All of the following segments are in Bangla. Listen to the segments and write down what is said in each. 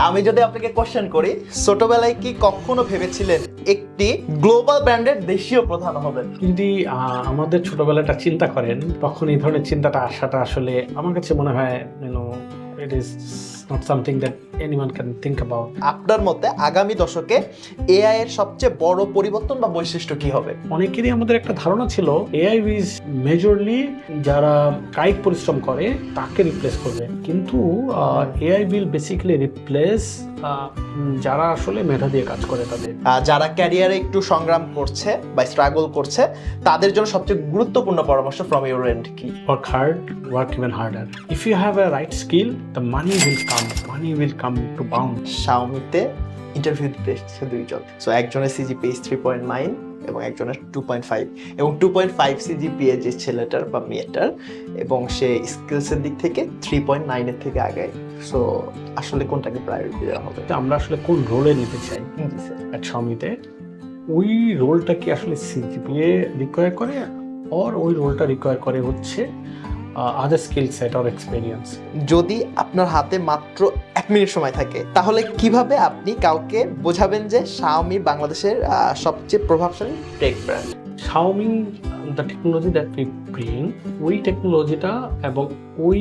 আমি যদি আপনাকে কোশ্চেন করি, ছোটবেলায় কি কখনো ভেবেছিলেন একটি গ্লোবাল ব্র্যান্ডের দেশীয় প্রধান হবেন? যদি আমাদের ছোটবেলাটা চিন্তা করেন, তখন এই ধরনের চিন্তাটা আসাটা আসলে আমার কাছে মনে হয় it is not something that anyone can think about. আপনার মতে আগামী দশকে এআই এর সবচেয়ে বড় পরিবর্তন বা বৈশিষ্ট্য কি হবে? অনেকেরই আমাদের একটা ধারণা ছিল এআই ইজ মেজরলি যারা কায়িক পরিশ্রম করে তাকে রিপ্লেস করবে, কিন্তু এআই উইল বেসিক্যালি রিপ্লেস যারা আসলে মেধা দিয়ে কাজ করে তাদের। যারা ক্যারিয়ারে একটু সংগ্রাম করছে বা স্ট্রাগল করছে তাদের জন্য সবচেয়ে গুরুত্বপূর্ণ পরামর্শ ফ্রম ইউর এন্ড কি? Work hard, work even harder. If you have a right skill, the money will come to bound. শাওমিতে ইন্টারভিউ দিতে এসেছে দুইজন, সো একজনের সিজিপিএ 3.9 এবং একজনের 2.5, এবং 2.5 সিজিপিএ যে ছেলেটার বা মেয়েটার, এবং সে স্কিলসের দিক থেকে 3.9 এর থেকে আগে। সো আসলে কোনটাকে প্রায়োরিটি দেওয়া হবে? আমরা আসলে কোন রোলে নিতে চাই জি স্যার। at Xiaomi-তে, ওই রোলটা কি আসলে সিজিপিএ রিকোয়ার করে, আর ওই রোলটা রিকোয়ার করে হচ্ছে আদার স্কিল সেট অর এক্সপেরিয়েন্স। যদি আপনার হাতে মাত্র 1 মিনিট সময় থাকে, তাহলে কিভাবে আপনি কাউকে বোঝাবেন যে শাওমি বাংলাদেশের সবচেয়ে প্রভাবশালী tech brand? Xiaomi, the technology that we bring, ওই টেকনোলজিটা এবং ওই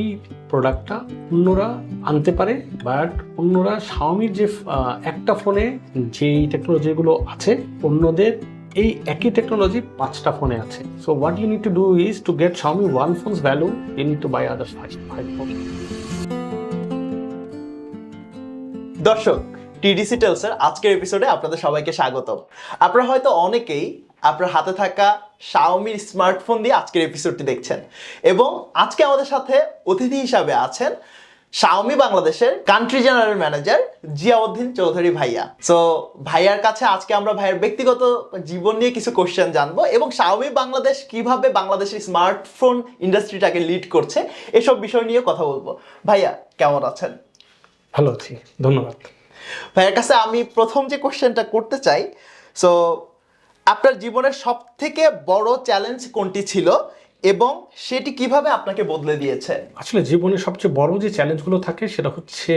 প্রোডাক্টটা অন্যরা আনতে পারে, বাট অন্যরা Xiaomi-র যে একটা ফোনে যেই টেকনোলজিগুলো আছে, অন্যদের এই একই টেকনোলজি 5টা ফোনে আছে। So what you need to do is to get Xiaomi one phone's value, you need to buy others 5 phones. দর্শক, টিডিসি টেলসের আজকের এপিসোডে আপনাদের সবাইকে স্বাগতম। আপনারা হয়তো অনেকেই আপনার হাতে থাকা শাওমির স্মার্টফোন দিয়ে আজকের এপিসোডটি দেখছেন, এবং আজকে আমাদের সাথে অতিথি হিসাবে আছেন শাওমি বাংলাদেশের country general manager Ziauddin Chowdhury ভাইয়া। সো ভাইয়ার কাছে আজকে আমরা ভাইয়ের ব্যক্তিগত জীবন নিয়ে কিছু কোশ্চেন জানবো, এবং শাওমি বাংলাদেশ কিভাবে বাংলাদেশের স্মার্টফোন ইন্ডাস্ট্রিটাকে লিড করছে এসব বিষয় নিয়ে কথা বলবো। ভাইয়া কেমন আছেন? ভালো আছি, ধন্যবাদ। ভাইয়ের কাছে আমি প্রথম যে কোশ্চেনটা করতে চাই, সো আপনার জীবনের সব থেকে বড় চ্যালেঞ্জ কোনটি ছিল এবং সেটি কিভাবে আপনাকে বদলে দিয়েছে? আসলে জীবনের সবচেয়ে বড় যে চ্যালেঞ্জগুলো থাকে সেটা হচ্ছে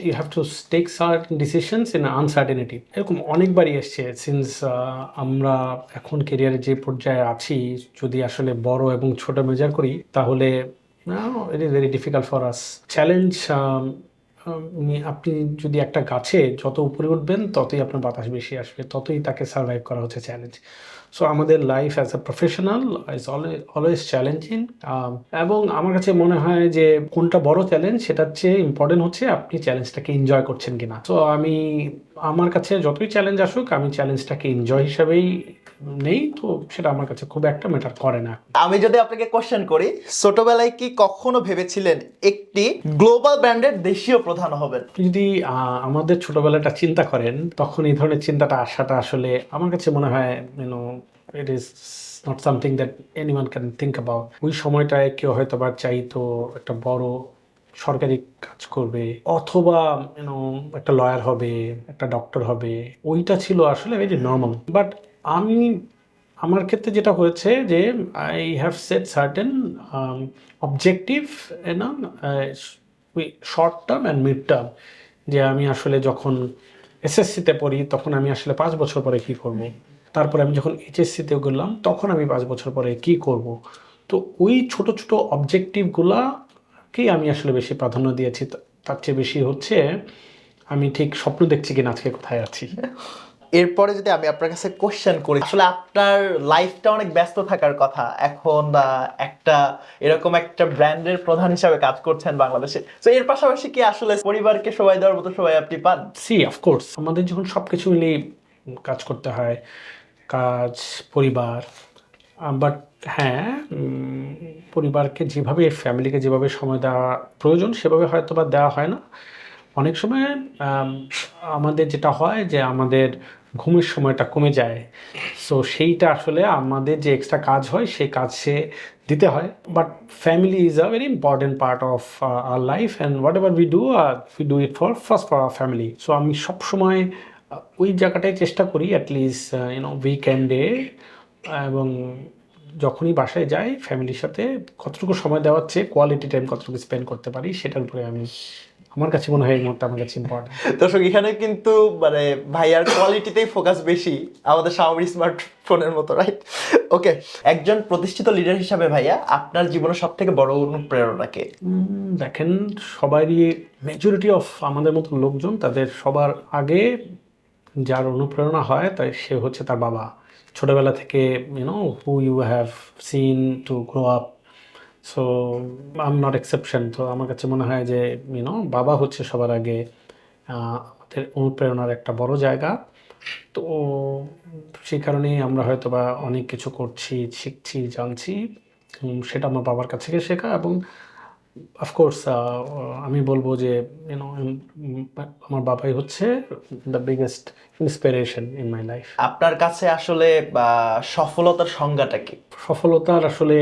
you have to take certain decisions in uncertainty. এরকম অনেকবারই এসছে সিন্স আমরা এখন কেরিয়ারের যে পর্যায়ে আছি, যদি আসলে বড় এবং ছোট মেজার করি তাহলে it is very difficult for us. Challenge, আপনি যদি একটা গাছে যত উপরে উঠবেন ততই আপনার বাতাস বেশি আসবে, ততই তাকে সার্ভাইভ করা হচ্ছে চ্যালেঞ্জ। সো আমাদের life as a professional is always challenging, এবং আমার কাছে মনে হয় যে কোনটা বড় চ্যালেঞ্জ সেটার চেয়ে ইম্পর্টেন্ট হচ্ছে আপনি চ্যালেঞ্জটাকে এনজয় করছেন কিনা। সো আমার কাছে যতই চ্যালেঞ্জ আসুক, আমি চ্যালেঞ্জটাকে এনজয় হিসাবেই নেই, তো সেটা আমার কাছে খুব একটা ম্যাটার করে না। আমি যদি আপনাকে কোশ্চেন করি, ছোটবেলায় কি কখনো ভেবেছিলেন একটি গ্লোবাল ব্র্যান্ডের দেশীয় প্রধান হবেন? যদি আমাদের ছোটবেলাটা চিন্তা করেন, তখন এই ধরনের চিন্তাটা আসাটা আসলে আমার কাছে মনে হয় it is not something that anyone can think about. ওই সময়টায় কেউ হয়তো বা চাইতো একটা বড় সরকারি কাজ করবে, অথবা একটা লয়ার হবে, একটা ডক্টর হবে, ওইটা ছিল আসলে ভেরি নর্মাল। বাট আমার ক্ষেত্রে যেটা হয়েছে যে I have set certain objective short term and mid term, যে আমি আসলে যখন এসএসসিতে পড়ি তখন আমি আসলে 5 বছর পরে কী করব, তারপরে আমি যখন এইচএসসিতে গেলাম তখন আমি 5 বছর পরে কী করব। তো ওই ছোট ছোট অবজেক্টিভগুলাকেই আমি আসলে বেশি প্রাধান্য দিয়েছি, তার চেয়ে বেশি হচ্ছে আমি ঠিক স্বপ্ন দেখছি কিনা আজকে কোথায় আছি। এরপরে যদি আমি আপনার কাছে কোশ্চেন করি, আসলে আপনার লাইফটা অনেক ব্যস্ত থাকার কথা, এখন একটা এরকম একটা ব্র্যান্ডের প্রধান হিসাবে কাজ করছেন বাংলাদেশে, তো এর পাশাপাশি কি আসলে পরিবারকে সময় দেওয়ার মতো সময় আপনি পান? অফকোর্স, আমাদের যখন সব কিছু মিলিয়ে কাজ করতে হয়, কাজ, পরিবার, বাট হ্যাঁ, পরিবারকে যেভাবে, ফ্যামিলিকে যেভাবে সময় দেওয়া প্রয়োজন সেভাবে হয়তো বা দেওয়া হয় না। অনেক সময় আমাদের যেটা হয় যে আমাদের ঘুমের সময়টা কমে যায়, সো সেইটা আসলে আমাদের যে এক্সট্রা কাজ হয় সেই কাজ সে দিতে হয়। But family is a very important part of our life, and what ever we do it first for our family. So আমি সবসময় ওই জায়গাটায় চেষ্টা করি অ্যাটলিস্ট উইকেন্ডে, এবং যখনই বাসায় যাই ফ্যামিলির সাথে কতটুকু সময় দেওয়ার চেয়ে কোয়ালিটি টাইম কতটুকু স্পেন্ড করতে পারি সেটার উপরে আমি আমার কাছে মনে হয় এই মুহূর্তে আমার কাছে ইম্পর্টেন্ট। দর্শক এখানে কিন্তু মানে ভাইয়ার কোয়ালিটিতেই ফোকাস বেশি আমাদের Xiaomi স্মার্টফোনের মতো, রাইট? ওকে, একজন প্রতিষ্ঠিত লিডার হিসাবে ভাইয়া আপনার জীবনের সব থেকে বড় অনুপ্রেরণা কে? দেখেন, সবারই মেজরিটি অফ আমাদের মতো লোকজন তাদের সবার আগে যার অনুপ্রেরণা হয় তাই সে হচ্ছে তার বাবা। ছোটবেলা থেকে who you have seen to grow up, so I am not exception. তো আমার কাছে মনে হয় যে বাবা হচ্ছে সবার আগে আমাদের অনুপ্রেরণার একটা বড় জায়গা। তো সেই কারণেই আমরা হয়তো বা অনেক কিছু করছি, শিখছি, জানছি, সেটা আমার বাবার কাছ থেকে শেখা। এবং অফকোর্স আমি বলবো যে আমার বাবাই হচ্ছে the biggest inspiration in my life. আপনার কাছে আসলে সফলতার সংজ্ঞাটা কি? সফলতার আসলে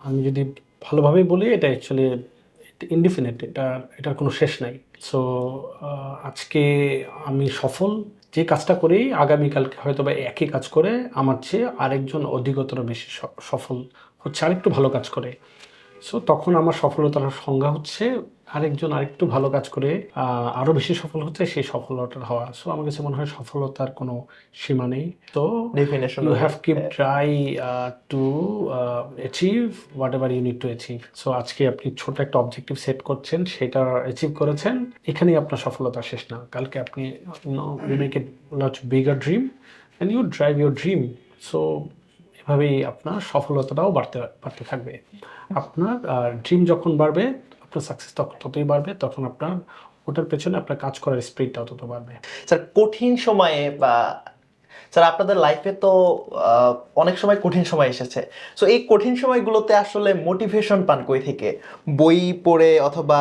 আমি যদি ভালোভাবে বলি, এটা অ্যাকচুয়ালি ইনডিফিনিট, এটার কোনো শেষ নাই। সো আজকে আমি সফল যে কাজটা করি, আগামীকালকে হয়তো বা একই কাজ করে আমার চেয়ে আরেকজন অধিকতর বেশি সফল হচ্ছে, আরেকটু ভালো কাজ করে। সো তখন আমার সফলতার সংজ্ঞা হচ্ছে আরেকজন আরেকটু ভালো কাজ করে আরও বেশি সফল হচ্ছে, সেই সফলতার হওয়া। সো আমার কাছে মনে হয় সফলতার কোনো সীমা নেই। তো definition you have keep try to achieve whatever you need to achieve. So আজকে আপনি ছোট একটা অবজেক্টিভ সেট করছেন, সেটা অ্যাচিভ করেছেন, এখানেই আপনার সফলতা শেষ না। কালকে আপনি you make it much bigger dream and you drive your dream. So এভাবেই আপনার সফলতাটাও বাড়তে থাকবে। আপনার ড্রিম যখন বাড়বে, আপনার সাকসেস ততই বাড়বে, তখন আপনার ওটার পেছনে আপনার কাজ করার স্পিরিটটাও তত বাড়বে। স্যার কঠিন সময়ে স্যার আপনাদের লাইফে তো অনেক সময় কঠিন সময় এসেছে, সো এই কঠিন সময়গুলোতে আসলে মোটিভেশন পান কই থেকে? বই পড়ে, অথবা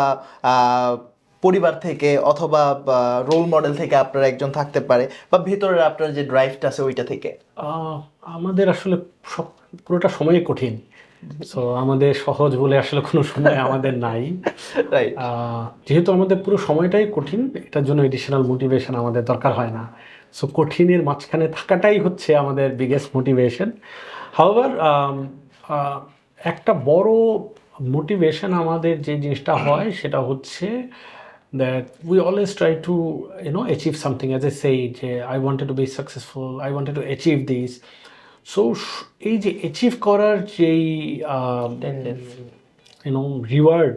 পরিবার থেকে, অথবা রোল মডেল থেকে আপনার একজন থাকতে পারে, বা ভেতরের আপনার যে ড্রাইভটা আছে ওইটা থেকে? আমাদের আসলে পুরোটা সময়ই কঠিন। সো আমাদের সহজ বলে আসলে কোনো সময় আমাদের নাই, রাইট? যেহেতু আমাদের পুরো সময়টাই কঠিন, এটার জন্য এডিশনাল মোটিভেশন আমাদের দরকার হয় না। সো কঠিনের মাঝখানে থাকাটাই হচ্ছে আমাদের বিগেস্ট মোটিভেশন। হাউএভার একটা বড় মোটিভেশন আমাদের যে জিনিসটা হয় সেটা হচ্ছে that we always try to achieve something. As I say, I wanted to be successful, I wanted to achieve this. So এই যে অ্যাচিভ করার যেই রিওয়ার্ড,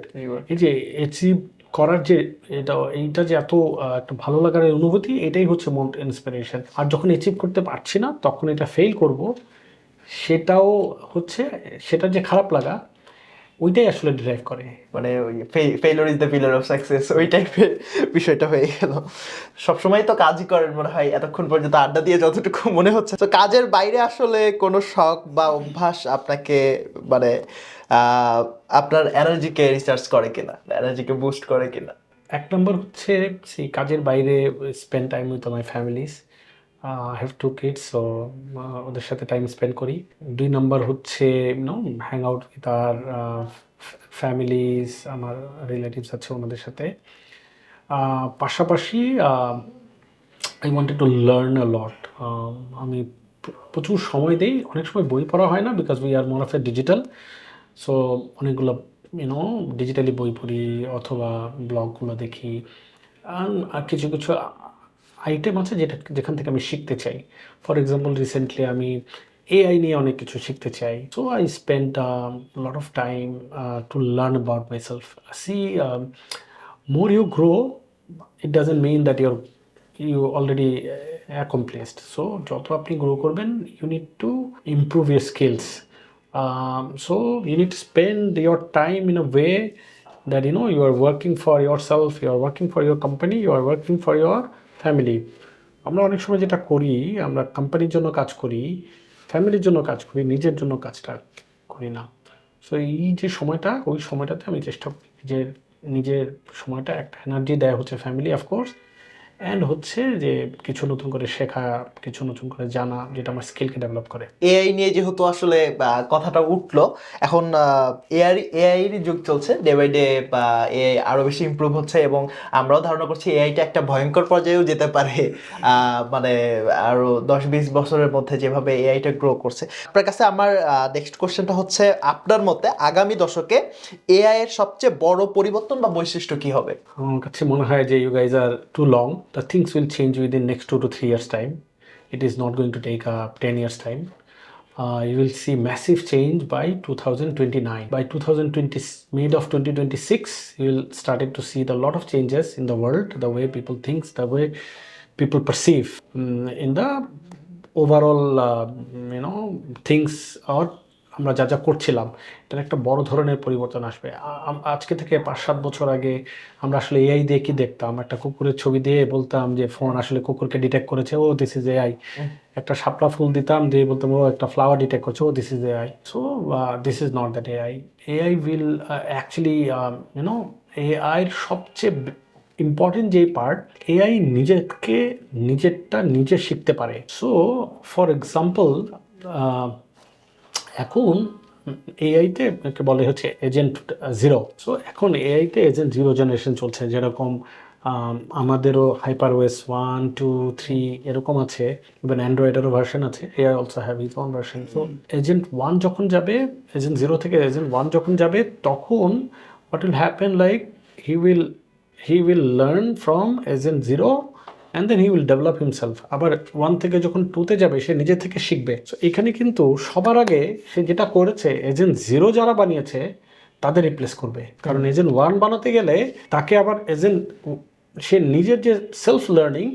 এই যে অ্যাচিভ করার যে এইটা যে এত একটা ভালো লাগার অনুভূতি, এটাই হচ্ছে মোর ইন্সপিরেশন। আর যখন অ্যাচিভ করতে পারছি না, তখন এটা ফেল করব, সেটাও হচ্ছে সেটার যে খারাপ লাগা, ওইটাই আসলে ড্রাইভ করে। মানে ওই failure is the pillar of success, ওই টাইপের বিষয়টা হয়ে গেল। সবসময় তো কাজই করেন মনে হয়, এতক্ষণ পর্যন্ত আড্ডা দিয়ে যতটুকু মনে হচ্ছে। তো কাজের বাইরে আসলে কোনো শখ বা অভ্যাস আপনাকে মানে আপনার এনার্জিকে রিচার্জ করে কিনা, এনার্জিকে বুস্ট করে কিনা? এক নম্বর হচ্ছে সেই কাজের বাইরে spend time with my families. I have 2 kids, so ওদের সাথে টাইম স্পেন্ড করি। 2 নম্বর হচ্ছে hang out with our families, আমার রিলেটিভস আছে ওনাদের সাথে। পাশাপাশি I wanted to learn a lot. আমি প্রচুর সময় দিই, অনেক সময় বই পড়া হয় না, because we are more of A digital. So অনেকগুলো ডিজিটালি বই পড়ি অথবা ব্লগগুলো দেখি। আর কিছু কিছু আইটেম আছে যেখান থেকে আমি শিখতে চাই। ফর এক্সাম্পল, রিসেন্টলি আমি এআই নিয়ে অনেক কিছু শিখতে চাই। So I spend lot of time to learn about my self. See, more you grow, it doesn't mean that you already accomplished. So যত আপনি গ্রো করবেন, you need to improve your skills. So you need to spend your time in a way that you are working for yourself, you are working for your company, you are working for your family. আমরা অনেক সময় যেটা করি, আমরা কোম্পানির জন্য কাজ করি, ফ্যামিলির জন্য কাজ করি, নিজের জন্য কাজটা করি না। সো এই যে সময়টা, ওই সময়টাতে আমি চেষ্টা করি নিজের সময়টা একটা এনার্জি দেয় হচ্ছে ফ্যামিলি, অফকোর্স, অ্যান্ড হচ্ছে যে কিছু নতুন করে শেখা, কিছু নতুন করে জানা, যেটা আমার স্কিলকে ডেভেলপ করে। এআই নিয়ে যেহেতু আসলে কথাটা উঠলো, এখন এআই এর যুগ চলছে, ডে বাই ডে বা এআই আরো বেশি ইমপ্রুভ হচ্ছে এবং আমরাও ধারণা করছি এআইটা একটা ভয়ঙ্কর পর্যায়েও যেতে পারে, মানে আরো 10-20 বছরের মধ্যে যেভাবে এআইটা গ্রো করছে। আপনার কাছে আমার নেক্সট কোশ্চেনটা হচ্ছে, আপনার মতে আগামী দশকে এআই এর সবচেয়ে বড় পরিবর্তন বা বৈশিষ্ট্য কি হবে? আমার কাছে মনে হয় যে you guys are too long, the things will change within next 2 to 3 years time. It is not going to take 10 years time. You will see massive change by 2029. By 2020, mid of 2026, you will started to see the lot of changes in the world, the way people think, the way people perceive in the overall, things or আমরা যা যা করছিলাম, এটার একটা বড় ধরনের পরিবর্তন আসবে। আজকে থেকে 5-7 বছর আগে আমরা আসলে এআই দিয়ে কি দেখতাম, একটা কুকুরের ছবি দিয়ে বলতাম যে ফোন আসলে কুকুরকে ডিটেক্ট করেছে, ও দিস ইজ এআই। একটা শাপলা ফুল দিতাম দিয়ে বলতাম ও একটা ফ্লাওয়ার ডিটেক্ট করছে, oh this is AI. So this is not that AI. AI will actually এআইয়ের সবচেয়ে ইম্পর্টেন্ট যে পার্ট, এআই নিজেরটা নিজে শিখতে পারে। সো ফর এক্সাম্পল, এখন এআইতে বলে হচ্ছে এজেন্ট জিরো। সো এখন এআইতে এজেন্ট জিরো জেনারেশন চলছে, যেরকম আমাদেরও হাইপারওয়েস 1, 2, 3 এরকম আছে, ইভেন অ্যান্ড্রয়েডেরও ভার্সন আছে, AI also have is own version. So agent 1 যখন যাবে, এজেন্ট জিরো থেকে এজেন্ট 1 যখন যাবে, তখন what will happen, like he will learn from agent zero and then he will develop himself. আবার 1 থেকে যখন 2তে যাবে, সে নিজে থেকে শিখবে। সো এখানে কিন্তু সবার আগে সে যেটা করেছে, এজেন্ট জিরো যারা বানিয়েছে তাদের রিপ্লেস করবে, কারণ এজেন্ট 1 বানাতে গেলে তাকে আবার সে নিজের যে সেলফ লার্নিং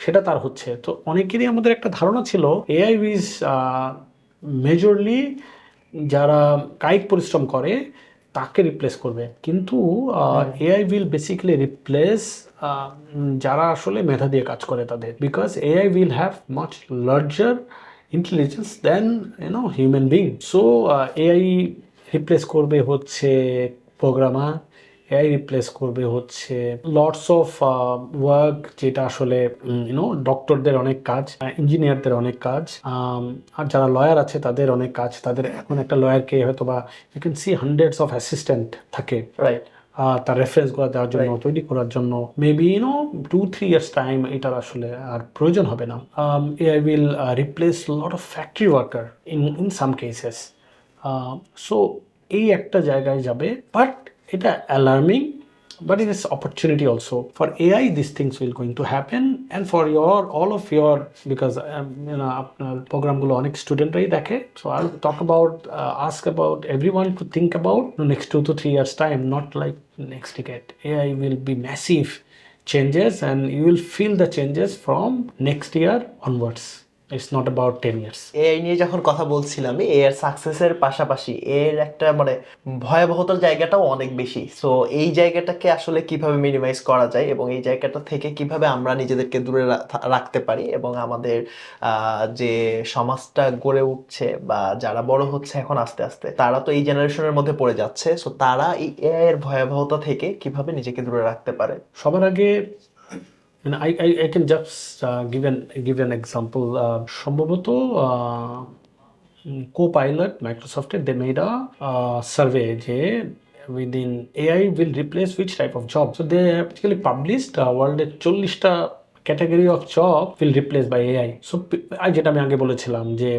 সেটা তার হচ্ছে। তো অনেকেরই আমাদের একটা ধারণা ছিল এআই ইজ মেজরলি যারা কায়িক পরিশ্রম করে তাকে রিপ্লেস করবে, কিন্তু এআই উইল বেসিক্যালি রিপ্লেস যারা আসলে মেধা দিয়ে কাজ করে তাদের, because AI will have much larger intelligence than human being. So AI replace করবে হচ্ছে প্রোগ্রামার, এআই রিপ্লেস করবে হচ্ছে লটস অফ ওয়ার্ক, যেটা আসলে ডক্টরদের অনেক কাজ, ইঞ্জিনিয়ারদের অনেক কাজ, আর যারা লয়ার আছে তাদের অনেক কাজ। তাদের এখন একটা লয়ারকে হয়তো বা you can see hundreds of assistant থাকে, রাইট, তার রেফারেন্সগুলো দেওয়ার জন্য, তৈরি করার জন্য। মেবি 2-3 years টাইম এটার আসলে আর প্রয়োজন হবে না। AI will replace lot of factory worker in some cases. So এই একটা জায়গায় যাবে, বাট এটা alarming, but it is opportunity also for AI. These things will going to happen, and for all of your, because আপনার প্রোগ্রামগুলো অনেক স্টুডেন্টরাই দেখে, so I'll talk about ask about everyone to think about the next 2 to 3 years time, not like next decade. AI will be massive changes and you will feel the changes from next year onwards. It's not about 10 years. AI নিয়ে যখন কথা বলছিলাম, এ এর সাকসেসের পাশাপাশি এর একটা মানে ভয়াবহতার জায়গাটাও অনেক বেশি। সো এই জায়গাটাকে আসলে কিভাবে মিনিমাইজ করা যায় এবং এই জায়গাটা থেকে কিভাবে আমরা নিজেদেরকে দূরে রাখতে পারি, এবং আমাদের যে সমাজটা গড়ে উঠছে বা যারা বড় হচ্ছে এখন আস্তে আস্তে, তারা তো এই জেনারেশনের মধ্যে পড়ে যাচ্ছে। সো তারা এই এআই এর ভয়াবহতা থেকে কিভাবে নিজেকে দূরে রাখতে পারে? সবার আগে I can just give an example. সম্ভবত Copilot, Microsoft, they made a survey যে within AI will replace which type of job. So they have basically published world এর 40টা category of job will replace by AI. So যেটা আমি আগে বলেছিলাম যে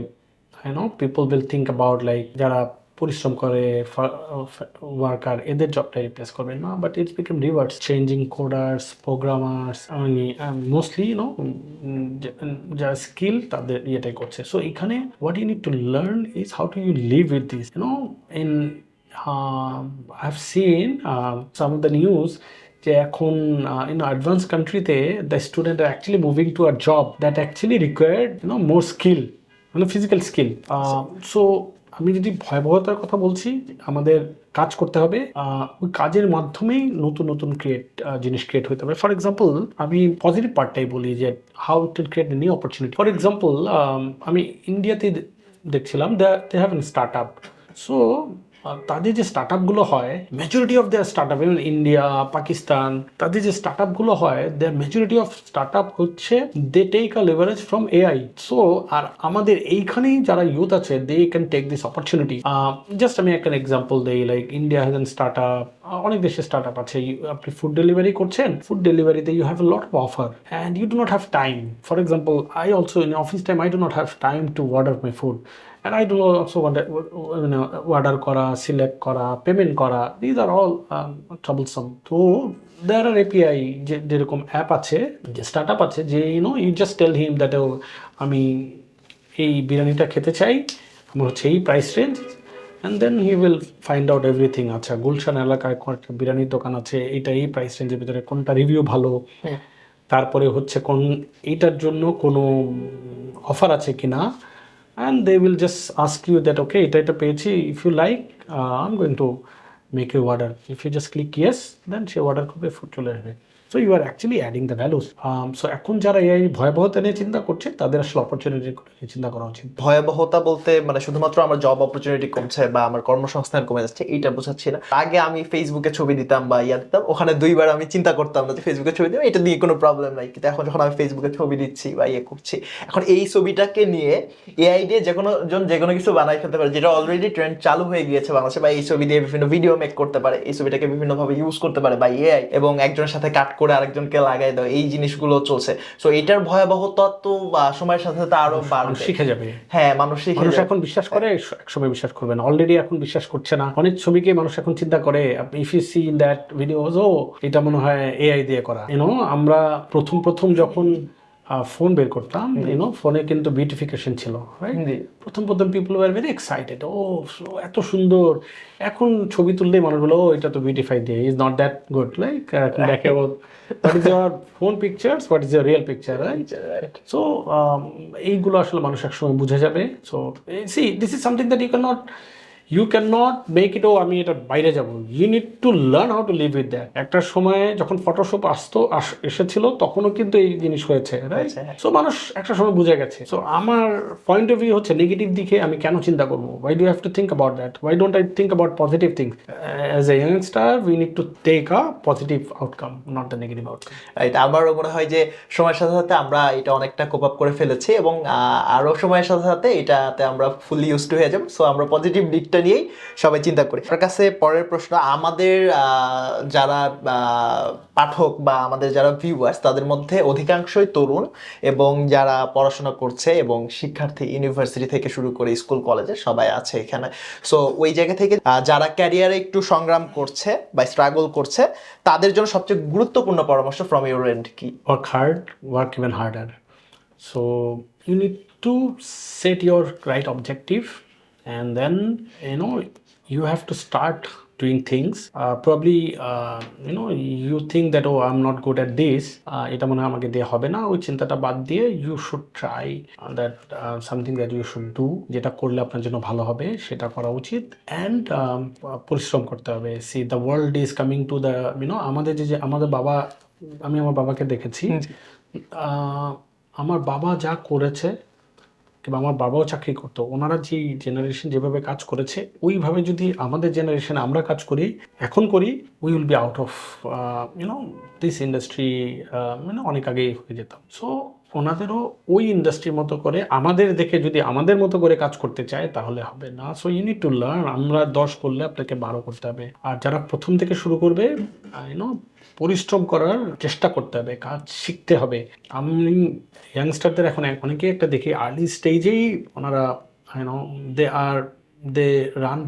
people will think about like যারা পরিশ্রম করে ওয়ার্কার, এদের জবটা রিপ্লেস করবে না, but it's become reverse, changing coders, programmers, mostly যারা স্কিল তাদের ইয়েটাই করছে। সো এখানে what you need to learn is how to you live with this, in I have seen some of the news যে এখন ইন অ্যাডভান্স কান্ট্রিতে the student are actually moving to a job that actually required more skill, physical skill. So আমি যদি ভয়াবহতার কথা বলছি, আমাদের কাজ করতে হবে, ওই কাজের মাধ্যমেই নতুন নতুন জিনিস ক্রিয়েট হতে হবে। ফর এক্সাম্পল, আমি পজিটিভ পার্টটাই বলি যে how to create new opportunity. For example, আমি ইন্ডিয়াতে দেখছিলাম they have an start up. So তাদের যে স্টার্ট আপগুলো হয়, majority of their startup, even India, Pakistan, তাদের যে স্টার্ট আপগুলো হয়, their majority of startup হচ্ছে they take a leverage from AI. So আর আমাদের এইখানেই যারা ইউথ আছে, they can take this opportunity. Just আমি একটা এক্সাম্পল দেই, like India has an start up, অনেক দেশের স্টার্ট আপ আছে। আপনি ফুড ডেলিভারি করছেন, ফুড ডেলিভারিতে you have a lot of offer and you do not have time. For example, I also in office time I do not have time to order my food, and I do also want order করা, সিলেক্ট করা, পেমেন্ট করা, these are all troublesome. তো there are API যেরকম অ্যাপ আছে, যে স্টার্ট আপ আছে, যে you just tell him that আমি এই বিরিয়ানিটা খেতে চাই, আমার হচ্ছে এই price range, and then he will find out everything. আচ্ছা, গুলশান এলাকায় একটা বিরিয়ানির দোকান আছে, এইটা এই প্রাইস রেঞ্জের ভিতরে, কোনটা রিভিউ ভালো, তারপরে হচ্ছে কোন এইটার জন্য কোনো অফার আছে কিনা, and they will just ask you that okay, এটা পেয়েছি, if you like I'm going to make you order. If you just click yes, then সে অর্ডার করবে, ফুড চলে আসবে। So you are actually adding the values. So এখন যারা এই ভয়াবহতা নিয়ে চিন্তা করছে, তাদের আসলে অপরচুনিটি নিয়ে চিন্তা করা উচিত। ভয়াবহতা বলতে মানে শুধুমাত্র আমার জব অপরচুনিটি কমছে বা আমার কর্মসংস্থান কমে যাচ্ছে এইটা বোঝাচ্ছি না। আগে আমি ফেসবুকে ছবি দিতাম বা দিতাম, ওখানে দুইবার আমি চিন্তা করতাম না যে ফেসবুকে ছবি দিতাম, এটা নিয়ে কোনো প্রবলেম নাই। কিন্তু এখন যখন আমি ফেসবুকে ছবি দিচ্ছি বা করছি, এখন এই ছবিটাকে নিয়ে এআই দিয়ে যে কোনো কিছু বানাই ফেলতে পারে, যেটা অলরেডি ট্রেন্ড চালু হয়ে গিয়েছে বাংলাদেশে। বা এই ছবি দিয়ে বিভিন্ন ভিডিও মেক করতে পারে, এই ছবিটাকে বিভিন্নভাবে ইউজ করতে পারে বা এআই, এবং একজনের সাথে কাট করে আরেকজনকে লাগাই দাও, এই জিনিসগুলো চলছে। সো এটার ভয়াবহতা তো সময়ের সাথে সাথে আরো বাড়বে, শিখে যাবে। হ্যাঁ, মানুষ এখন বিশ্বাস করে, একসময় বিশ্বাস করবে না, অলরেডি এখন বিশ্বাস করছে না। অনেক ছবিকে মানুষ এখন চিন্তা করে, if you see in that videos, ও এটা মনে হয় এআই দিয়ে করা। আমরা প্রথম যখন ফোন বের করতাম, ফোনে কিন্তু বিউটিফিকেশন ছিল, প্রথম পিপল ওয়ার ভেরি এক্সাইটেড, ও এত সুন্দর। এখন ছবি তুললেই মানুষ বলো, ও এটা তো বিউটিফাই দিয়ে, is not that good. Like দেখে what is your phone pictures, what is your real picture, right? So এইগুলো আসলে মানুষ একসময় বুঝে যাবে। So see, this is something that you can not make it, ও আমি এটা বাইরে যাবো। You need to learn how to live with that. একটা সময় যখন ফটোশপ এসেছিল, তখনও কিন্তু এই জিনিস হয়েছে, রাইট? সো মানুষ একটা সময় বুঝে গেছে। সো আমার পয়েন্ট অফ ভিউ হচ্ছে, নেগেটিভ দিকে আমি কেন চিন্তা করবো? Why do have to think about that? Why don't I think about positive things? As a youngster we need to take a positive outcome, not the negative outcome. Right, আমারও মনে হয় যে সময়ের সাথে সাথে আমরা এটা অনেকটা কোপ আপ করে ফেলেছি, এবং আরো সময়ের সাথে সাথে এটাতে আমরা ফুলি ইউজ টু হয়ে যাব। সো আমরা পজিটিভ দিকটা নিয়েই সবাই চিন্তা করি। আপনার কাছে পরের প্রশ্ন, আমাদের যারা পাঠক বা আমাদের যারা ভিউয়ার্স, তাদের মধ্যে অধিকাংশই তরুণ এবং যারা পড়াশোনা করছে, এবং শিক্ষার্থী, ইউনিভার্সিটি থেকে শুরু করে স্কুল কলেজে সবাই আছে এখানে। সো ওই জায়গা থেকে যারা ক্যারিয়ারে একটু সংগ্রাম করছে বা স্ট্রাগল করছে, তাদের জন্য সবচেয়ে গুরুত্বপূর্ণ পরামর্শ ফ্রম ইউর এন্ড কি? Work hard, work even harder. So you need to set your right objective, and then you have to start doing things. Probably you think that, oh, I'm not good at this, এটা মনে হয় আমাকে দিয়ে হবে না, ওই চিন্তাটা বাদ দিয়ে you should try that something that you should do, যেটা করলে আপনার জন্য ভালো হবে সেটা করা উচিত। and পরিশ্রম করতে হবে। See, the world is coming to the আমাদের যে আমাদের বাবা, আমি আমার বাবাকে দেখেছি, আমার বাবা যা করেছে, কিংবা আমার বাবাও চাকরি করতো, ওনারা যে জেনারেশন যেভাবে কাজ করেছে, ওইভাবে যদি আমাদের জেনারেশনে আমরা কাজ করি, এখন করি, we will be out of this industry, অনেক আগেই হয়ে যেতাম। সো ওনাদেরও ওই ইন্ডাস্ট্রির মতো করে আমাদের দেখে যদি আমাদের মতো করে কাজ করতে চায়, তাহলে হবে না। So you need to learn. আমরা 10 করলে আপনাকে 12 করতে হবে। আর যারা প্রথম থেকে শুরু করবে, পরিশ্রম করার চেষ্টা করতে হবে, কাজ শিখতে হবে। আমি ইয়াংস্টারদের এখন অনেকেই একটা দেখি, আর্লি স্টেজেই ওনারা they run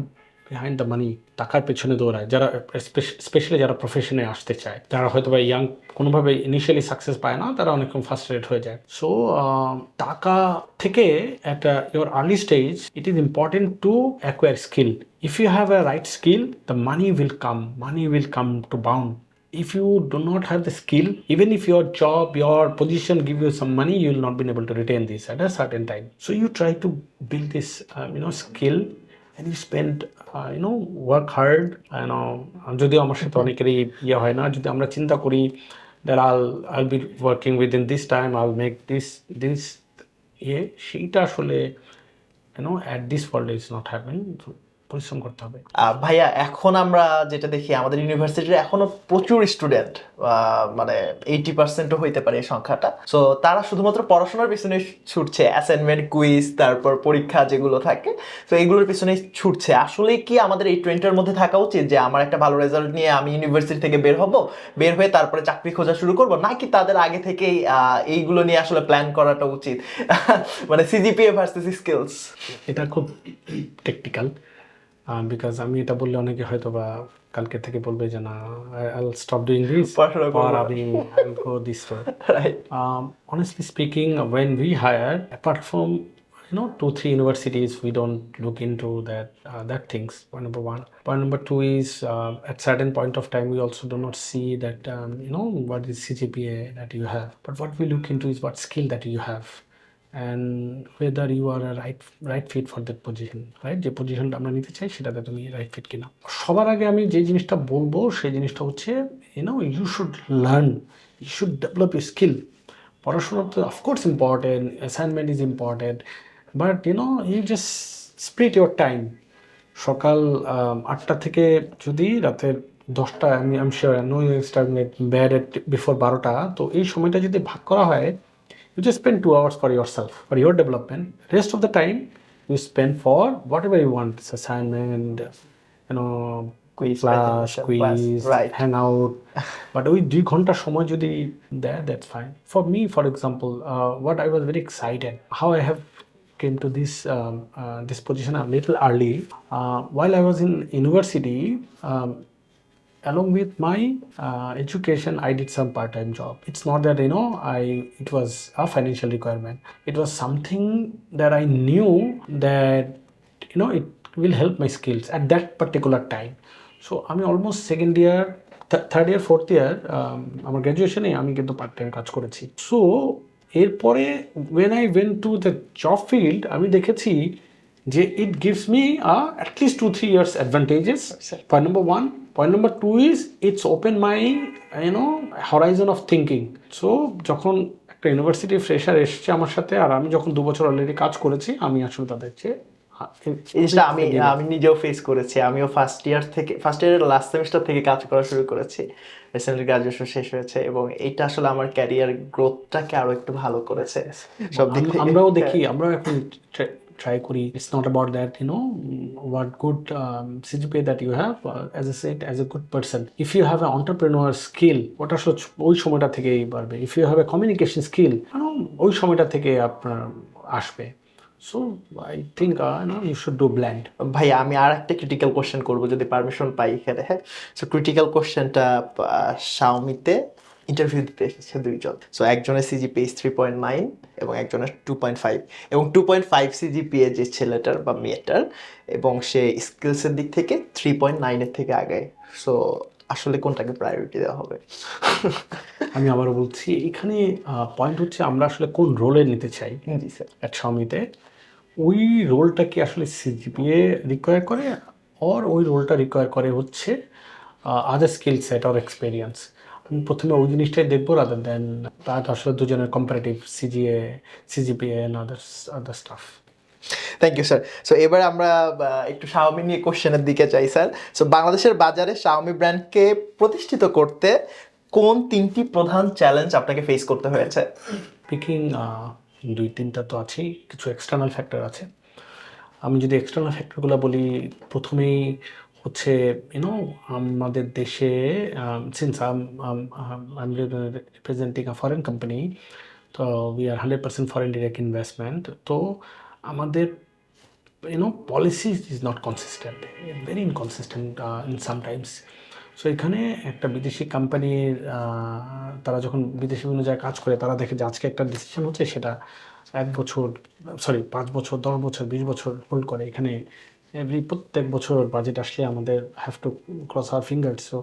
behind the money, টাকার পেছনে দৌড়ায়। যারা স্পেশালি যারা প্রফেশনে আসতে চায়, যারা হয়তো বা ইয়াং কোনোভাবে ইনিশিয়ালি সাকসেস পায় না, তারা অনেকক্ষণ ফার্স্ট্রেট হয়ে যায়। সো টাকা থেকে একটা your early stage, it is important to acquire skill. If you have a right skill, the money will come to bound. If you do not have the skill, even if your job, your position give you some money, you will not be able to retain this at a certain time. So you try to build this, skill, and you spend, work hard. যদি আমার সাথে অনেকেরই হয় না, যদি আমরা চিন্তা করি that I'll be working within this time, I'll make this সেইটা আসলে at this world is not happening. পরিশ্রম করতে হবে। ভাইয়া এখন আমরা যেটা দেখি আমাদের ইউনিভার্সিটির এখনো প্রচুর স্টুডেন্ট, মানে 80%ও হইতে পারে এই সংখ্যাটা। সো তারা শুধুমাত্র পড়াশোনার পিছনে ছুটছে, অ্যাসাইনমেন্ট, কুইজ, তারপর পরীক্ষা যেগুলো থাকে, তো এগুলোর পিছনে ছুটছে। আসলে কি আমাদের এই ট্রেন্ডটার মধ্যে থাকা উচিত যে আমার একটা ভালো রেজাল্ট নিয়ে আমি ইউনিভার্সিটি থেকে বের হব, বের হয়ে তারপরে চাকরি খোঁজা শুরু করব, নাকি তাদের আগে থেকেই এইগুলো নিয়ে আসলে প্ল্যান করাটা উচিত? মানে সিজিপিএ ভার্সেস স্কিলস। এটা খুব টেকনিক্যাল, বিকজ আমি এটা বললে অনেকে হয়তো বা কালকে থেকে বলবে যে না, I will stop doing this, পড়াশোনা করবো or না। আমি I will go this way. Right. Honestly speaking, when we hire, apart from 2-3 universities, we don't look into that things. Point number one. Point number two is at certain point of time we also do not see that what is CGPA that you have, but what we look into is what skill that you have and whether you are a right fit for that position, right? যে পজিশনটা আমরা নিতে চাই সেটাতে তুমি রাইট ফিট কিনা। সবার আগে আমি যে জিনিসটা বলবো সেই জিনিসটা হচ্ছে you should learn, you should develop your skill. পড়াশোনা তো of course important, assignment is important, but you just split your time. সকাল 8টা থেকে যদি রাতের 10টা, আমি sure no you start bad at before 12টা, তো এই সময়টা যদি ভাগ করা হয়, you just spend 2 hours for yourself, for your development. Rest of the time you spend for whatever you want. It's assignment, Quiz, class, presentation, quiz, class, right. hang out. But ওই 2 ঘন্টা সময় যদি দেয়, that's fine. For me, for example, what I was very excited, how I have came to this position a little early. While I was in university, along with my education, I did some part-time job. It's not that it was a financial requirement. It was something that I knew that it will help my skills at that particular time. So আমি almost second year, third year, fourth year আমার গ্র্যাজুয়েশনে আমি কিন্তু পার্ট টাইম কাজ করেছি। সো এরপরে when I went to the job field, আমি দেখেছি যে it gives me at least 2-3 years advantages. Point number one. Point number two is it's open my horizon of thinking. So যখন একটা ইউনিভার্সিটি ফ্রেশার এসছে আমার সাথে, আর আমি যখন 2 বছর অলরেডি কাজ করেছি, আমি আসলে তাদের চেয়ে জিনিসটা আমি নিজেও ফেস করেছি। আমিও ফার্স্ট ইয়ারের লাস্ট সেমিস্টার থেকে কাজ করা শুরু করেছি, রিসেন্টলি গ্রাজুয়েশন শেষ হয়েছে, এবং এইটা আসলে আমার ক্যারিয়ার গ্রোথটাকে আরো একটু ভালো করেছে সব দিক থেকে। আমরাও দেখি, আমরাও এখন try করি। It's not about that, what good CGPA that you have, as I said, as a good person. If you have an entrepreneur skill, ওটা আসলে ওই সময়টা থেকেই বাড়বে। If you have a communication skill, ওই সময়টা থেকে আপনার আসবে। So I think you should do blend. ভাই আমি আর একটা ক্রিটিক্যাল কোশ্চেন করবো যদি পারমিশন পাই এখানে, হ্যাঁ। সো ক্রিটিক্যাল কোশ্চেনটা, শাওমিতে ইন্টারভিউ দিতে এসেছে 2 জন। সো একজনের সিজিপিএ 3.9 এবং একজনের 2.5, এবং 2.5 সিজিপিএ যে ছেলেটার বা মেয়েটার, এবং সে স্কিলসের দিক থেকে 3.9 থেকে আগায়। সো আসলে কোনটাকে প্রায়োরিটি দেওয়া হবে? আমি আবারও বলছি, এখানে পয়েন্ট হচ্ছে আমরা আসলে কোন রোলে নিতে চাই। জি স্যার। অ্যাট শাওমিতে ওই রোলটা কি আসলে সিজিপিএ রিকোয়ার করে, আর ওই রোলটা রিকোয়ার করে হচ্ছে আদার স্কিল সেট অর এক্সপিরিয়েন্স। আমি প্রথমে ওই জিনিসটাই দেখবো, রাদার দেন তার আসলে দুজনের comparative CGPA and other stuff. Thank you sir. So এবার আমরা একটু শাওমি নিয়ে কোশ্চেনের দিকে চাই স্যার। সো বাংলাদেশের বাজারে শাওমি ব্র্যান্ডকে প্রতিষ্ঠিত করতে কোন 3টি প্রধান চ্যালেঞ্জ আপনাকে ফেস করতে হয়েছে? স্পিকিং 2-3টা তো আছেই, কিছু এক্সটার্নাল ফ্যাক্টর আছে। আমি যদি এক্সটার্নাল ফ্যাক্টরগুলো বলি, প্রথমেই হচ্ছে আমাদের দেশে, since I representing a foreign company, তো we are 100% foreign direct investment. তো আমাদের policy is not consistent, very inconsistent in sometimes. So এখানে একটা বিদেশি কোম্পানির তারা যখন বিদেশি বিভিন্ন জায়গায় কাজ করে, তারা দেখে যে আজকে একটা ডিসিশন হচ্ছে, সেটা 5 বছর, 10 বছর, 20 বছর হোল্ড করে। এখানে প্রত্যেক বছর বাজেট আসলে আমাদের have to cross our fingers, so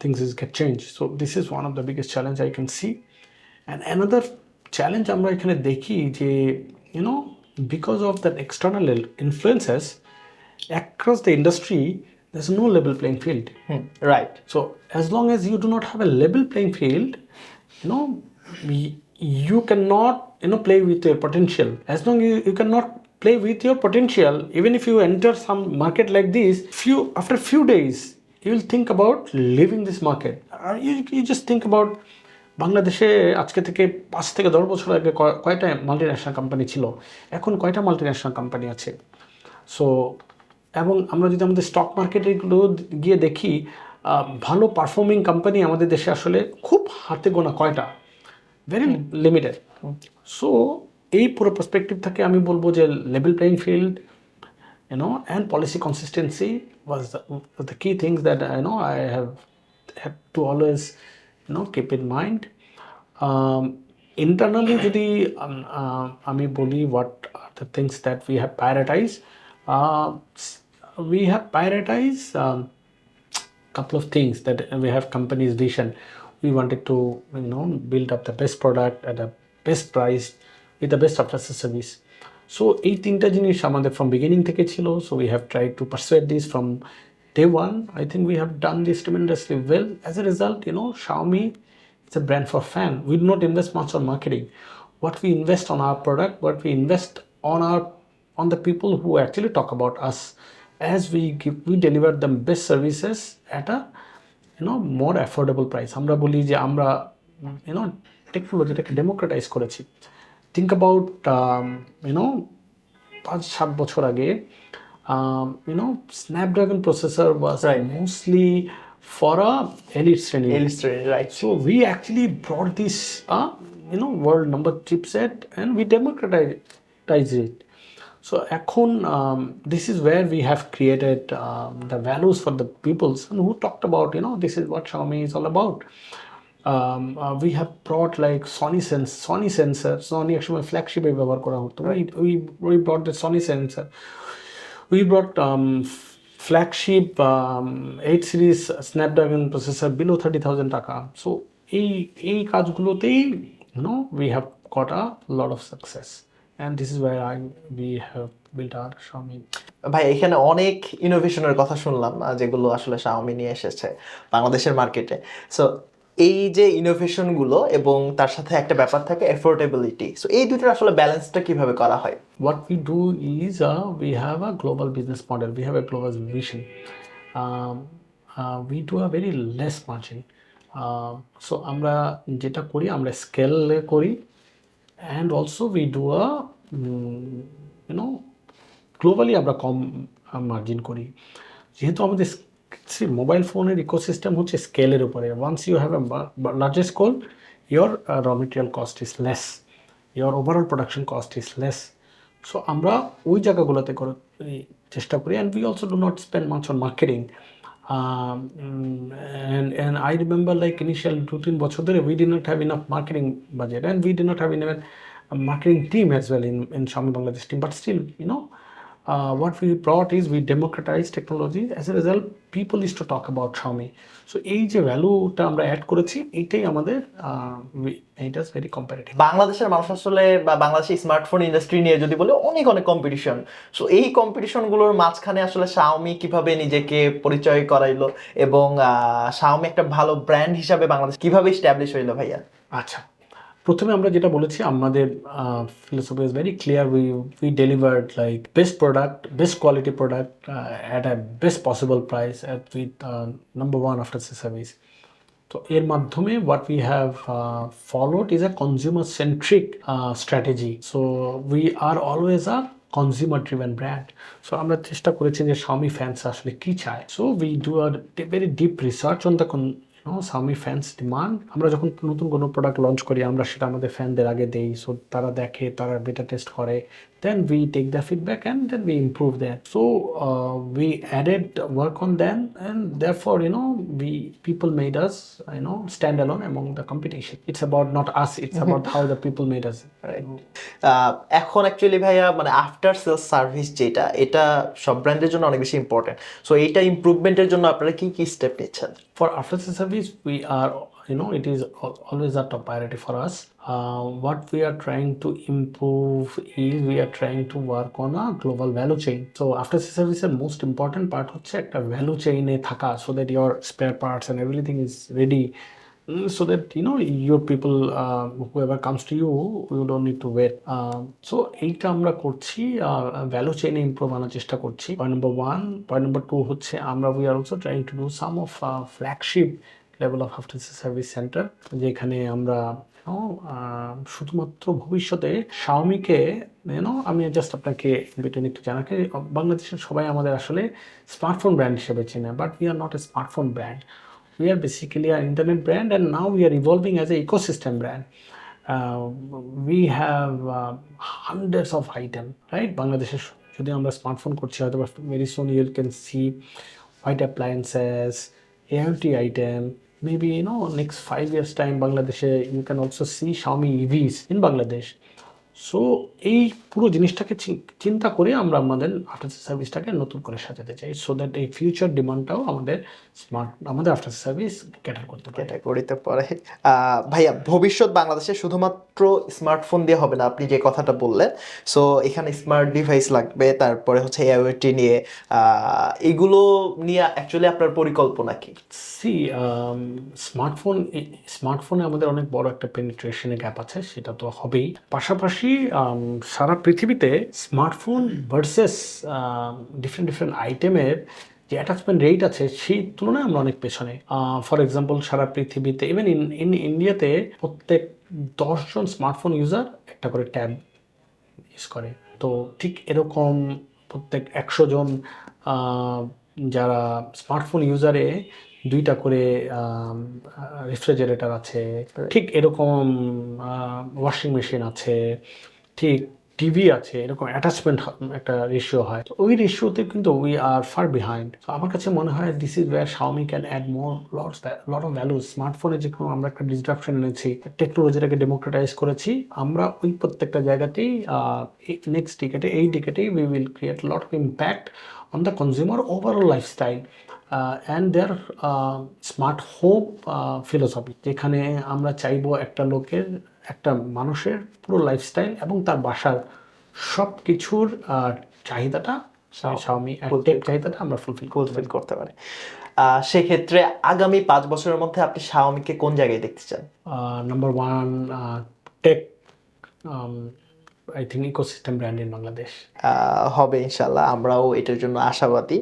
things is get change. So this is one of the biggest challenge I can see. And another challenge আমরা এখানে দেখি যে because of that external influences across the industry, there's no level playing field. Right. So as long as you do not have a level playing field, you cannot play with your potential. As long as you cannot play with your potential. Even if you enter some market like this, after few days you will think about leaving this market. You just think about বাংলাদেশে আজকে থেকে 5 থেকে 10 বছর আগে কয়টা মাল্টিন্যাশনাল কোম্পানি ছিল, এখন কয়টা মাল্টিন্যাশনাল কোম্পানি আছে। সো এবং আমরা যদি আমাদের স্টক মার্কেটগুলো গিয়ে দেখি, ভালো পারফর্মিং কোম্পানি আমাদের দেশে আসলে খুব হাতে গোনা কয়টা, ভেরি লিমিটেড। সো এই পুরো পার্সপেক্টিভ থেকে আমি বলবো যে level playing field, and policy consistency was the key things that I have had to always keep in mind. Internally যদি আমি বলি what are the things that we have prioritized, we have prioritized couple of things that we have company's vision. We wanted to build up the best product at the best price with the best after service. So এই তিনটা জিনিস আমাদের from beginning থেকে ছিল. So we have tried to persuade this from day one. I think we have done this tremendously well. As a result, Xiaomi is a brand for fan. We do not invest much on marketing. What we invest on our product, what we invest on the people who actually talk about us, as we deliver them best services at a more affordable price. আমরা বলি যে আমরা টেকনোলজিটাকে ডেমোক্রেটাইজ করেছি। Think about 5-7 বছর আগে Snapdragon processor was mostly for a elite শ্রেণী, right? So we actually brought this world number chipset and we democratized it. So এখন this is where we have created the values for the peoples and who talked about this is what Xiaomi is all about. We have brought like Sony sensor. Sony actually flagship ব্যবহার করা হতো. We brought the Sony sensor. We brought flagship 8 series Snapdragon processor below 30,000 টাকা. So এই কাজগুলোতেই we have got a lot of success, and this is where we have built our Xiaomi. ভাই এখানে অনেক ইনোভেশনের কথা শুনলাম যেগুলো আসলে Xiaomi নিয়ে এসেছে বাংলাদেশের মার্কেটে। সো এই যে ইনোভেশনগুলো এবং তার সাথে একটা ব্যাপার থাকে অ্যাফোর্ডেবিলিটি, সো এই দুটোর আসলে ব্যালেন্সটা কিভাবে করা হয়? What we do is we have a global business model, we have a global vision. We do a very less margin. So আমরা যেটা করি আমরা স্কেলে করি, and also we do a globally আমরা কম মার্জিন করি, যেহেতু আমাদের মোবাইল ফোনের ইকোসিস্টেম হচ্ছে স্কেলের উপরে। Once you have a largest scale, your raw material cost is less, your overall production cost is less. So আমরা ওই জায়গাগুলোতে চেষ্টা করি, and we also do not spend much on marketing. And I remember like initial 2-3 বছর ধরে we did not have enough marketing budget, and we did not have even a marketing team as well in Xiaomi Bangladesh team, but still what we brought is we democratized technology. As a result, people used to talk about Xiaomi. So এই যে ভ্যালুটা আমরা অ্যাড করেছি এটাই আমাদের এটা ইজ ভেরি কম্পারেটিভ। বাংলাদেশের মানুষ আসলে বা বাংলাদেশের স্মার্টফোন ইন্ডাস্ট্রি নিয়ে যদি বলে অনেক কম্পিটিশন। সো এই কম্পিটিশনগুলোর মাঝখানে আসলে Xiaomi কিভাবে নিজেকে পরিচয় করাইলো এবং Xiaomi একটা ভালো ব্র্যান্ড হিসাবে বাংলাদেশ কিভাবে এস্টাবলিশ হইলো ভাইয়া? আচ্ছা, প্রথমে আমরা যেটা বলেছি আমাদের philosophy is very clear. We delivered like best product, best quality product at a best possible price with number one after service. তো এর মাধ্যমে what we have followed is a consumer centric strategy. So we are always a consumer driven brand. So আমরা চেষ্টা করেছি যে Xiaomi ফ্যান্স আসলে কী চায়। So we do a very deep research on the Xiaomi fans demand. আমরা যখন নতুন কোনো প্রোডাক্ট লঞ্চ করি আমরা সেটা আমাদের ফ্যানদের আগে দেই, সো তারা দেখে, তারা বেটা টেস্ট করে, then we take the feedback and then we improve that. So we added work on then and therefore people made us stand alone among the competition. It's about not us, it's about how the people made us. Right. এখন অ্যাকচুয়ালি ভাইয়া মানে আফটার সেলস সার্ভিস যেটা, এটা সব ব্র্যান্ডের জন্য অনেক বেশি ইম্পর্টেন্ট। সো এইটা ইমপ্রুভমেন্টের জন্য আপনারা কি কি স্টেপ নিচ্ছেন? For after sales service, we are, it is always a top priority for us. What we are trying to improve is we are trying to work on a global value chain. So after sales service, the most important part হচ্ছে একটা value chain এ থাকা, so that your spare parts and everything is ready so that your people, whoever comes to you don't need to wait. So এইটা আমরা করছি, ভ্যালু চেইনে ইমপ্রুভ আনার চেষ্টা করছি, পয়েন্ট নাম্বার 1। পয়েন্ট নাম্বার 2 হচ্ছে আমরা we are also trying to do some of flagship level of after service centre, যেখানে আমরা শুধুমাত্র ভবিষ্যতে শাওমিকে আমি জাস্ট আপনাকে বিটেন একটু জানাকে, বাংলাদেশের সবাই আমাদের আসলে স্মার্টফোন ব্র্যান্ড হিসেবে চেনে, but we are not a smartphone brand. We are basically an internet brand, and now we are evolving as an ecosystem brand. We have hundreds of items, right? Bangladesh, যদি আমরা স্মার্টফোন করছি, হয়তো very soon you can see white appliances, AIoT item. Maybe next 5 years time, Bangladesh you can also see Xiaomi EVs in Bangladesh. So এই পুরো জিনিসটাকে চিন্তা করে আমরা আমাদের আফটার সার্ভিসটাকে নতুন করে সাজাতে চাই, সো দ্যাট এই ফিউচার ডিমান্ডটাও আমাদের আফটার সার্ভিস ক্যাটার করতে পারে। ক্যাটাগরিতে পড়ে। ভাইয়া, ভবিষ্যৎ বাংলাদেশে শুধুমাত্র স্মার্টফোন দিয়ে হবে না, আপনি যে কথাটা বললেন। সো এখানে স্মার্ট ডিভাইস লাগবে, তারপরে হচ্ছে AIoT নিয়ে, এগুলো নিয়ে অ্যাকচুয়ালি আপনার পরিকল্পনা কি? স্মার্টফোনে আমাদের অনেক বড় একটা পেনিট্রেশনের গ্যাপ আছে, সেটা তো হবেই। পাশাপাশি সারা পৃথিবীতে স্মার্টফোন ভার্সেস ডিফারেন্ট আইটেমের যে অ্যাটাচমেন্ট রেট আছে সেই তুলনায় আমরা অনেক পেছনে। ফর এক্সাম্পল, সারা পৃথিবীতে ইভেন ইন্ডিয়াতে প্রত্যেক 10 জন স্মার্টফোন ইউজার একটা করে ট্যাব ইউজ করে। তো ঠিক এরকম প্রত্যেক 100 জন যারা স্মার্টফোন ইউজারে 2টা করে রেফ্রিজারেটর আছে, ঠিক এরকম ওয়াশিং মেশিন আছে, ঠিক টিভি আছে, এরকম অ্যাটাচমেন্ট একটা রেশিও হয়। তো ওই রেশিওতে কিন্তু উই আর ফার বিহাইন্ড। তো আমার কাছে মনে হয় this is where Xiaomi can add lot of value. স্মার্টফোনে যে কোনো আমরা একটা ডিসরাপশন এনেছি, টেকনোলজিটাকে ডেমোক্রেটাইজ করেছি, আমরা ওই প্রত্যেকটা জায়গাতেই নেক্সট ডিকেটে, এই ডিকেটেই we will create lot of impact on the consumer overall lifestyle and their smart home philosophy, যেখানে আমরা চাইবো একটা মানুষের পুরো লাইফস্টাইল এবং তার বাসার সব কিছুর চাহিদাটা Xiaomi টেক চাহিদাটা আমরা ফুলফিল করতে পারি। সেক্ষেত্রে আগামী 5 বছরের মধ্যে আপনি Xiaomi-কে কোন জায়গায় দেখতে চান? Number 1 tech, I think ecosystem brand in Bangladesh হবে ইনশাল্লাহ, আমরাও এটার জন্য আশাবাদী।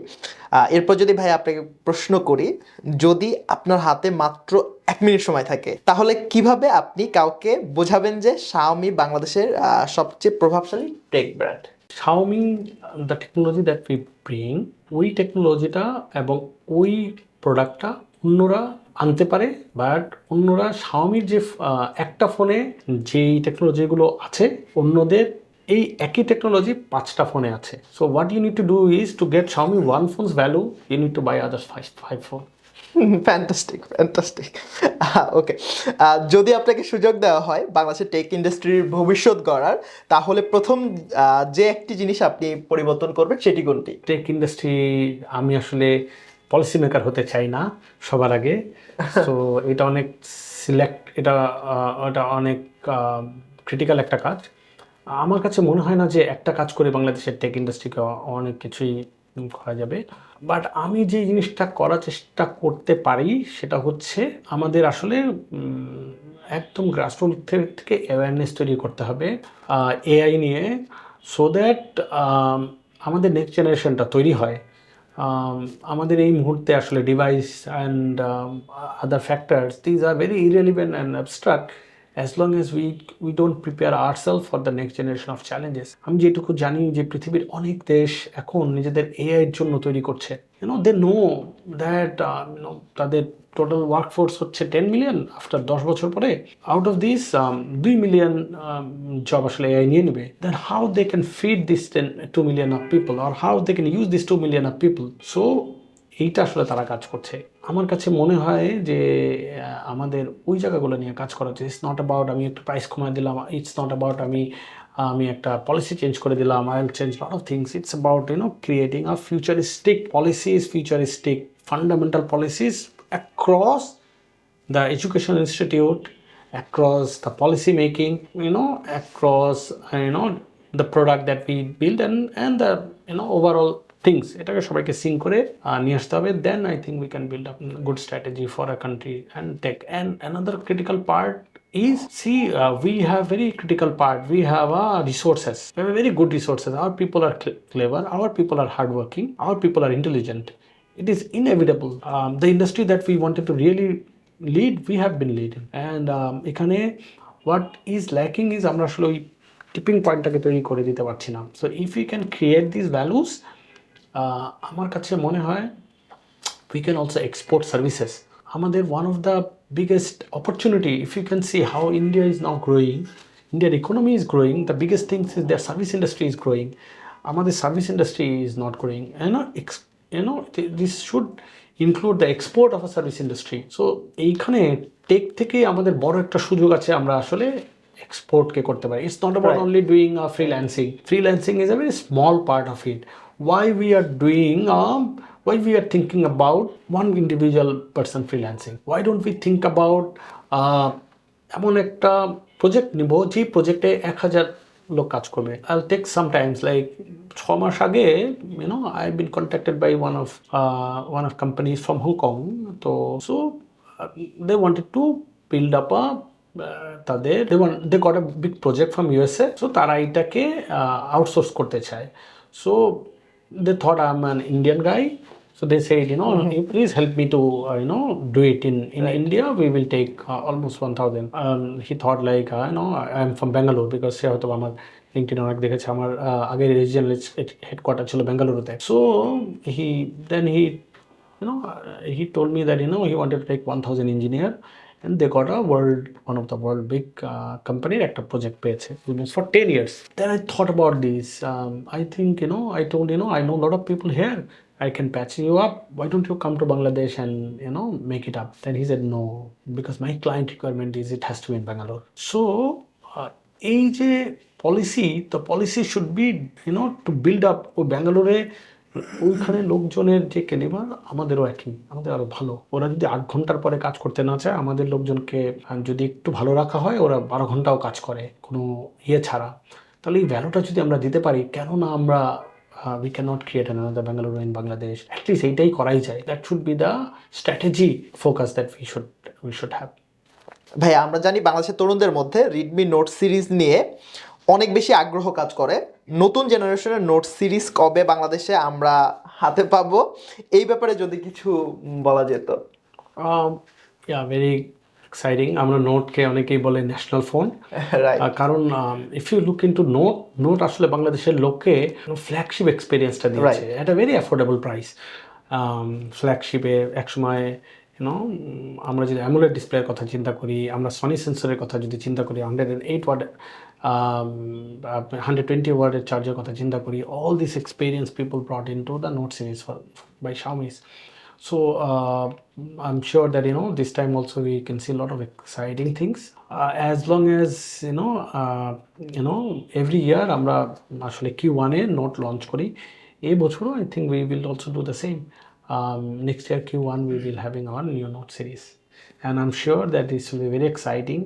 এরপর যদি ভাই আপনাকে প্রশ্ন করি, যদি আপনার হাতে মাত্র 1 মিনিট সময় থাকে, তাহলে কিভাবে আপনি কাউকে বোঝাবেন যে Xiaomi বাংলাদেশের সবচেয়ে প্রভাবশালী tech brand? Xiaomi, the technology that we bring, ওই টেকনোলজিটা এবং ওই প্রোডাক্টটা অন্যরা আনতে পারে, বাট অন্যরা Xiaomiর যে একটা ফোনে যেই টেকনোলজিগুলো আছে, অন্যদের এই একই টেকনোলজি 5টা ফোনে আছে। So what you need to do is to get Xiaomi one phone's value, you need to buy others 5 phone. Fantastic. ওকে, যদি আপনাকে সুযোগ দেওয়া হয় বাংলাদেশের টেক ইন্ডাস্ট্রির ভবিষ্যৎ গড়ার, তাহলে প্রথম যে একটি জিনিস আপনি পরিবর্তন করবেন সেটি কোনটি? টেক ইন্ডাস্ট্রি, আমি আসলে পলিসি মেকার হতে চাই না সবার আগে। তো এটা অনেক এটা অনেক ক্রিটিক্যাল একটা কাজ। আমার কাছে মনে হয় না যে একটা কাজ করে বাংলাদেশের টেক ইন্ডাস্ট্রিকে অনেক কিছুই করা যাবে। বাট আমি যে জিনিসটা করার চেষ্টা করতে পারি সেটা হচ্ছে আমাদের আসলে একদম গ্রাসরুট থেকে অ্যাওয়ারনেস তৈরি করতে হবে এআই নিয়ে, সো দ্যাট আমাদের নেক্সট জেনারেশনটা তৈরি হয়। আমাদের এই মুহূর্তে আসলে device and other factors, these are very irrelevant and abstract as long as we don't prepare ourselves for the next generation of challenges. আমি যেটুকু জানি যে পৃথিবীর অনেক দেশ এখন নিজেদের এআই এর জন্য তৈরি করছে। they know that তাদের টোটাল ওয়ার্কফোর্স হচ্ছে 10 মিলিয়ন আফটার 10 বছর পরে। Out of this 2 million job আসলে এআই নিয়ে নেবে। Then how they can feed this 2 million of people, or how they can use this 2 million of people. So এইটা আসলে তারা কাজ করছে। আমার কাছে মনে হয় যে আমাদের ওই জায়গাগুলো নিয়ে কাজ করা উচিত। ইটস নট অ্যাবাউট আমি একটা প্রাইস কমায় দিলাম, ইটস নট অ্যাবাউট আমি একটা পলিসি চেঞ্জ করে দিলাম, I will change lot of things. It's about creating a futuristic policies, futuristic fundamental policies across the education institute, across the policy making, across the product that we build and the overall things, এটাকে সবাইকে সিং করে নিয়ে আসতে হবে। Then I think we can build up good strategy for a country and tech. And another critical part is see we have very critical part, we have resources, we have very good resources. Our people are clever, our people are hardworking, our people are intelligent. It is inevitable. The industry that we wanted to really lead, we have been leading. And এখানে what is lacking is আমরা আসলে ওই টিপিং পয়েন্টটাকে তৈরি করে দিতে পারছি না। So if you can create this values, আমার কাছে মনে হয় we can also export services. আমাদের one of the biggest opportunity, if you can see how India is now growing, Indian economy is growing, the biggest thing is their service industry is growing. আমাদের service industry is not growing. This should include the export of a service industry. So এইখানে টেক থেকে আমাদের বড় একটা সুযোগ আছে, আমরা আসলে এক্সপোর্টকে করতে পারি। It's not about only doing freelancing. Freelancing is a very small part of it. Why we are doing why we are thinking about one individual person freelancing? Why don't we think about এমন একটা প্রজেক্ট নিব যে প্রজেক্টে 1000 লোক কাজ করবে? I'll take sometimes like 6 মাস আগে I've been contacted by one of companies from Hong Kong. So they wanted to build up a they got a big project from USA. So তারা এটাকে আউটসোর্স করতে চায়। So they thought I'm an Indian guy. So they said, please help me to, do it in India. We will take almost 1,000. He thought like, I'm from Bangalore because সে হয়তো আমার LinkedIn অনেক দেখেছে, আমার আগের রিজিয়নাল হেডকোয়ার্টার ছিল বেঙ্গালুরুতে। So he told me that, he wanted to take 1,000 engineer, and they got one of the world big company একটা project পেয়েছে for 10 years. Then I thought about this. I think, I told, I know a lot of people here. I can patch you up. Why don't you come to Bangladesh and, make it up? Then he said, no, because my client requirement is it has to be in Bangalore. So, এই যে policy, the policy should be, to build up Bangalore. ওইখানে লোকজনের যে ক্যালিবার আমাদেরও একই, আমাদের আরও ভালো। ওরা যদি 8 ঘন্টার পরে কাজ করতে না চায়, আমাদের লোকজনকে যদি একটু ভালো রাখা হয়, ওরা 12 ঘন্টাও কাজ করে কোনো ছাড়া। তাহলে এই ভ্যালুটা যদি আমরা দিতে পারি, কেন না আমরা we cannot create another Bangalore in Bangladesh? At least এইটাই করাই যায়। That should be the strategy focus that we should have. ভাই, আমরা জানি বাংলাদেশের তরুণদের মধ্যে রিডমি নোট সিরিজ নিয়ে অনেক বেশি আগ্রহ কাজ করে। নতুন জেনারেশনের নোট সিরিজ কবে বাংলাদেশে আমরা হাতে পাবো, এই ব্যাপারে যদি কিছু বলা যেত। Very exciting. আমরা নোটকে অনেকেই বলে ন্যাশনাল ফোন, কারণ if you look into note আসলে বাংলাদেশের লোককে ফ্ল্যাগশিপ এক্সপিরিয়েন্সটা দিয়েছে at a very affordable price. ফ্ল্যাগশিপে একসময় আমরা যদি অ্যামোলেড ডিসপ্লের কথা চিন্তা করি, আমরা সনি সেন্সরের কথা যদি চিন্তা করি, 108 ওয়াট 120 ওয়াটের চার্জের কথা চিন্তা করি, all this experience people brought in to the note series by Xiaomi. So I'm sure that this time also we can see a lot of exciting things. As long as every year আমরা আসলে Q1 এ নোট লঞ্চ করি, এই বছরও I think we will also do the same. Next year Q1 we will having our new note series, and I'm sure that this will be very exciting.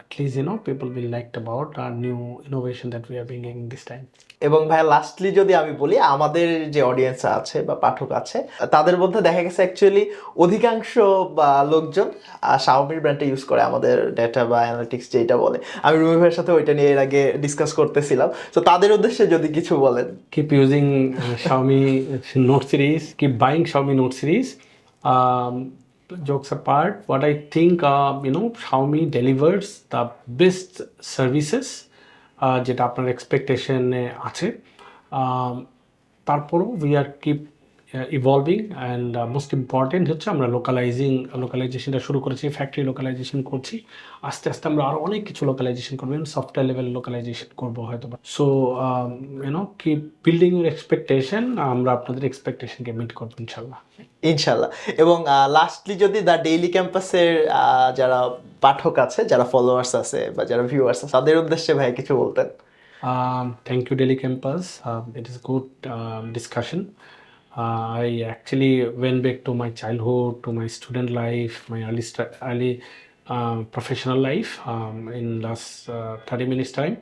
At least people will like about our new innovation that we are bringing this time. এবং ভাই লাস্টলি যদি আমি বলি, আমাদের যে অডিয়েন্স আছে বা পাঠক আছে, তাদের মধ্যে দেখা গেছে অ্যাকচুয়ালি অধিকাংশ বা লোকজন Xiaomi ব্র্যান্ডটা ইউজ করে, আমাদের ডেটা বা অ্যানালিটিক্স যেটা বলে। আমি রুমি ভাইয়ের সাথে ওইটা নিয়ে এর আগে ডিসকাস করতেছিলাম। তো তাদের উদ্দেশ্যে যদি কিছু বলেন। Keep using Xiaomi Note series, keep buying Xiaomi Note series. Jokes apart, what I think, Xiaomi delivers the best services যেটা আপনার এক্সপেকটেশনে আছে। তারপরও we are keep evolving, and most important হচ্ছে আমরা লোকালাইজেশনটা শুরু করেছি, ফ্যাক্টরি লোকালাইজেশন করছি। আস্তে আস্তে আমরা আরও অনেক কিছু লোকালাইজেশন করবো, সফটওয়্যার লেভেল লোকালাইজেশন করবো হয়তো বা। So keep building your expectation, আমরা আপনাদের এক্সপেকটেশনকে মিট করবো ইনশাল্লাহ। এবং লাস্টলি যদি দ্য ডেইলি ক্যাম্পাসের যারা পাঠক আছে, যারা ফলোয়ার্স আছে বা যারা ভিউয়ার্স আছে, তাদের উদ্দেশ্যে ভাই কিছু বলতেন। Thank you Daily Campus. It is a good discussion. I actually went back to my childhood, to my student life, my early professional life in last 30 minutes time.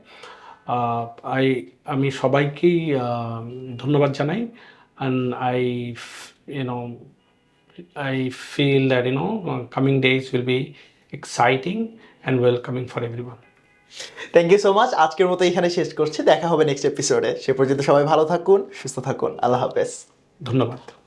আমি সবাইকেই ধন্যবাদ জানাই and I feel that coming days will be exciting and welcoming for everyone. Thank you so much. আজকের মতো এখানে শেষ করছি, দেখা হবে নেক্সট এপিসোডে। সে পর্যন্ত সবাই ভালো থাকুন, সুস্থ থাকুন, আল্লাহ হাফেজ। ধন্যবাদ।